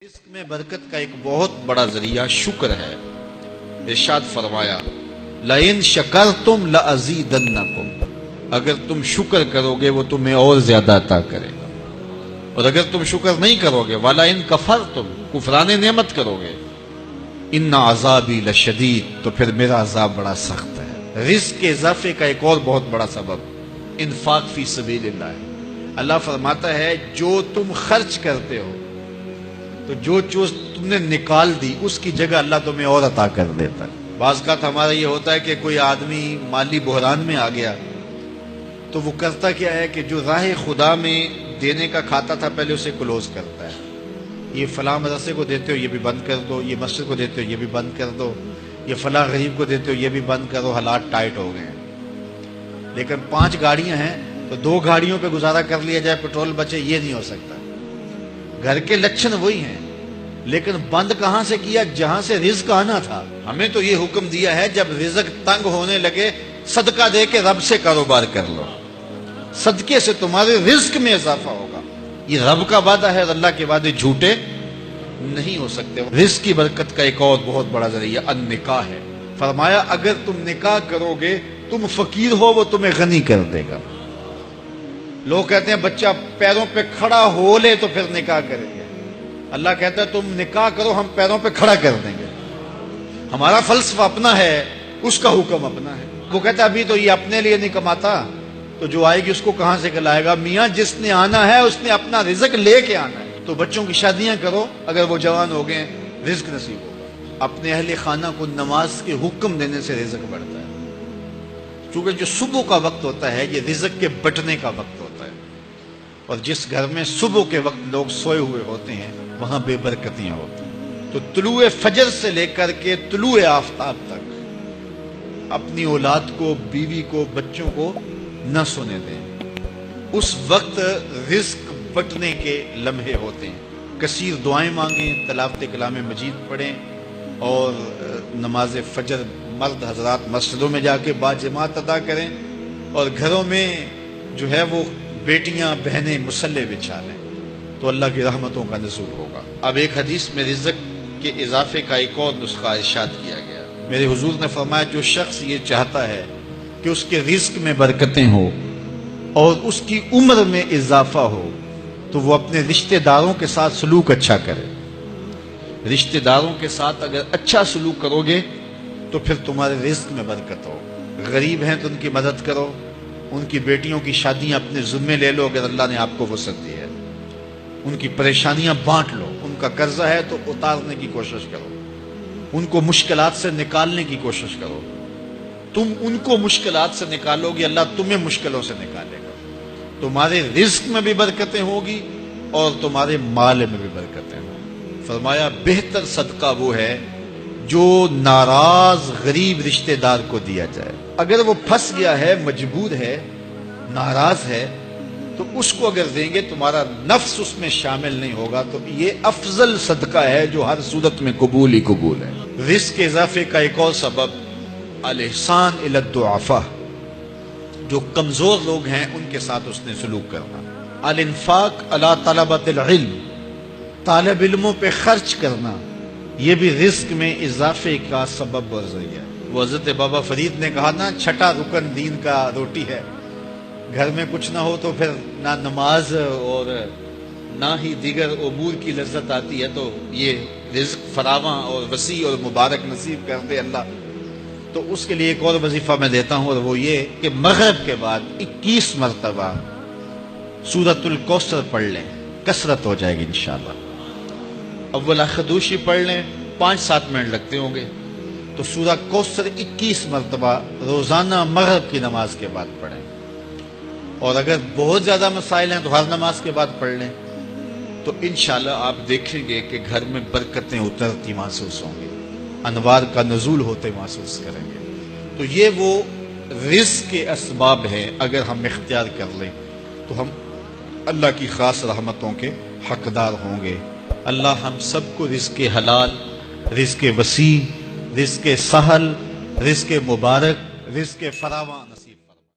رزق میں برکت کا ایک بہت بڑا ذریعہ شکر ہے۔ ارشاد فرمایا لَإِن شَكَرْتُمْ لَأَزِيدَنَّكُمْ، اگر تم شکر کرو گے وہ تمہیں اور زیادہ عطا کرے گا، اور اگر تم شکر نہیں کرو گے وَلَئِن كَفَرْتُمْ، کفران نعمت کرو گے إِنَّ عَذَابِي لَشَدِيدٌ، تو پھر میرا عذاب بڑا سخت ہے۔ رزق کے اضافے کا ایک اور بہت بڑا سبب انفاق فی سبیل اللہ ہے۔ اللہ فرماتا ہے جو تم خرچ کرتے ہو تو جو چیز تم نے نکال دی اس کی جگہ اللہ تمہیں اور عطا کر دیتا ہے۔ بعض اوقات ہمارا یہ ہوتا ہے کہ کوئی آدمی مالی بحران میں آ گیا تو وہ کرتا کیا ہے کہ جو راہ خدا میں دینے کا کھاتا تھا پہلے اسے کلوز کرتا ہے۔ یہ فلاں مدرسے کو دیتے ہو یہ بھی بند کر دو، یہ مسجد کو دیتے ہو یہ بھی بند کر دو، یہ فلاں غریب کو دیتے ہو یہ بھی بند کرو، حالات ٹائٹ ہو گئے ہیں۔ لیکن 5 گاڑیاں ہیں تو 2 گاڑیوں پہ گزارا کر لیا جائے، پیٹرول بچے، یہ نہیں ہو سکتا۔ گھر کے لچھن وہی ہیں لیکن بند کہاں سے کیا؟ جہاں سے رزق آنا تھا۔ ہمیں تو یہ حکم دیا ہے جب رزق تنگ ہونے لگے صدقہ دے کے رب سے کاروبار کر لو، صدقے سے تمہارے رزق میں اضافہ ہوگا۔ یہ رب کا وعدہ ہے اور اللہ کے وعدے جھوٹے نہیں ہو سکتے۔ رزق کی برکت کا ایک اور بہت بڑا ذریعہ النکاح ہے۔ فرمایا اگر تم نکاح کرو گے تم فقیر ہو وہ تمہیں غنی کر دے گا۔ لوگ کہتے ہیں بچہ پیروں پہ کھڑا ہو لے تو پھر نکاح کریں گے، اللہ کہتا ہے تم نکاح کرو ہم پیروں پہ کھڑا کر دیں گے۔ ہمارا فلسفہ اپنا ہے، اس کا حکم اپنا ہے۔ وہ کہتا ہے ابھی تو یہ اپنے لیے نہیں کماتا تو جو آئے گی اس کو کہاں سے کھلائے گا؟ میاں جس نے آنا ہے اس نے اپنا رزق لے کے آنا ہے۔ تو بچوں کی شادیاں کرو، اگر وہ جوان ہو گئے رزق نصیب ہوگا۔ اپنے اہل خانہ کو نماز کے حکم دینے سے رزق بڑھتا ہے، چونکہ جو صبح کا وقت ہوتا ہے یہ رزق کے بٹنے کا وقت ہوتا ہے، اور جس گھر میں صبح کے وقت لوگ سوئے ہوئے ہوتے ہیں وہاں بے برکتیاں ہوتی ہیں۔ تو طلوع فجر سے لے کر کے طلوع آفتاب تک اپنی اولاد کو، بیوی کو، بچوں کو نہ سونے دیں۔ اس وقت رزق بٹنے کے لمحے ہوتے ہیں۔ کثیر دعائیں مانگیں، تلاوت کلام مجید پڑھیں، اور نماز فجر مرد حضرات مسجدوں میں جا کے باجماعت ادا کریں، اور گھروں میں جو ہے وہ بیٹیاں بہنیں مصلے بچھا لیں تو اللہ کی رحمتوں کا نزول ہوگا۔ اب ایک حدیث میں رزق کے اضافے کا ایک اور نسخہ ارشاد کیا گیا۔ میرے حضور نے فرمایا جو شخص یہ چاہتا ہے کہ اس کے رزق میں برکتیں ہو اور اس کی عمر میں اضافہ ہو تو وہ اپنے رشتہ داروں کے ساتھ سلوک اچھا کرے۔ رشتہ داروں کے ساتھ اگر اچھا سلوک کرو گے تو پھر تمہارے رزق میں برکت ہو۔ غریب ہیں تو ان کی مدد کرو، ان کی بیٹیوں کی شادیاں اپنے ذمے لے لو اگر اللہ نے آپ کو وسعت دی ہے، ان کی پریشانیاں بانٹ لو، ان کا قرضہ ہے تو اتارنے کی کوشش کرو، ان کو مشکلات سے نکالنے کی کوشش کرو۔ تم ان کو مشکلات سے نکالو گے اللہ تمہیں مشکلوں سے نکالے گا۔ تمہارے رزق میں بھی برکتیں ہوگی اور تمہارے مال میں بھی برکتیں ہوں۔ فرمایا بہتر صدقہ وہ ہے جو ناراض غریب رشتہ دار کو دیا جائے۔ اگر وہ پھنس گیا ہے، مجبور ہے، ناراض ہے، تو اس کو اگر دیں گے تمہارا نفس اس میں شامل نہیں ہوگا، تو یہ افضل صدقہ ہے جو ہر صورت میں قبول ہی قبول ہے۔ رزق کے اضافے کا ایک اور سبب الاحسان الی الضعفاء، جو کمزور لوگ ہیں ان کے ساتھ اس نے سلوک کرنا۔ الانفاق علی طلبۃ العلم، طالب علموں پہ خرچ کرنا، یہ بھی رزق میں اضافے کا سبب اور ذریعہ ہے۔ وہ حضرت بابا فرید نے کہا نا چھٹا رکن دین کا روٹی ہے۔ گھر میں کچھ نہ ہو تو پھر نہ نماز اور نہ ہی دیگر امور کی لذت آتی ہے، تو یہ رزق فراواں اور وسیع اور مبارک نصیب کر دے اللہ۔ تو اس کے لیے ایک اور وظیفہ میں دیتا ہوں، اور وہ یہ کہ مغرب کے بعد 21 مرتبہ سورۃ الکوثر پڑھ لیں، کثرت ہو جائے گی انشاءاللہ۔ اول خدوشی پڑھ لیں، 5-7 منٹ لگتے ہوں گے، تو سورہ کوثر 21 مرتبہ روزانہ مغرب کی نماز کے بعد پڑھیں، اور اگر بہت زیادہ مسائل ہیں تو ہر نماز کے بعد پڑھ لیں، تو انشاءاللہ آپ دیکھیں گے کہ گھر میں برکتیں اترتی محسوس ہوں گی، انوار کا نزول ہوتے محسوس کریں گے۔ تو یہ وہ رزق کے اسباب ہیں، اگر ہم اختیار کر لیں تو ہم اللہ کی خاص رحمتوں کے حقدار ہوں گے۔ اللہ ہم سب کو رزق حلال، رزق وسیع، رزق سہل، رزق مبارک، رزق فراواں نصیب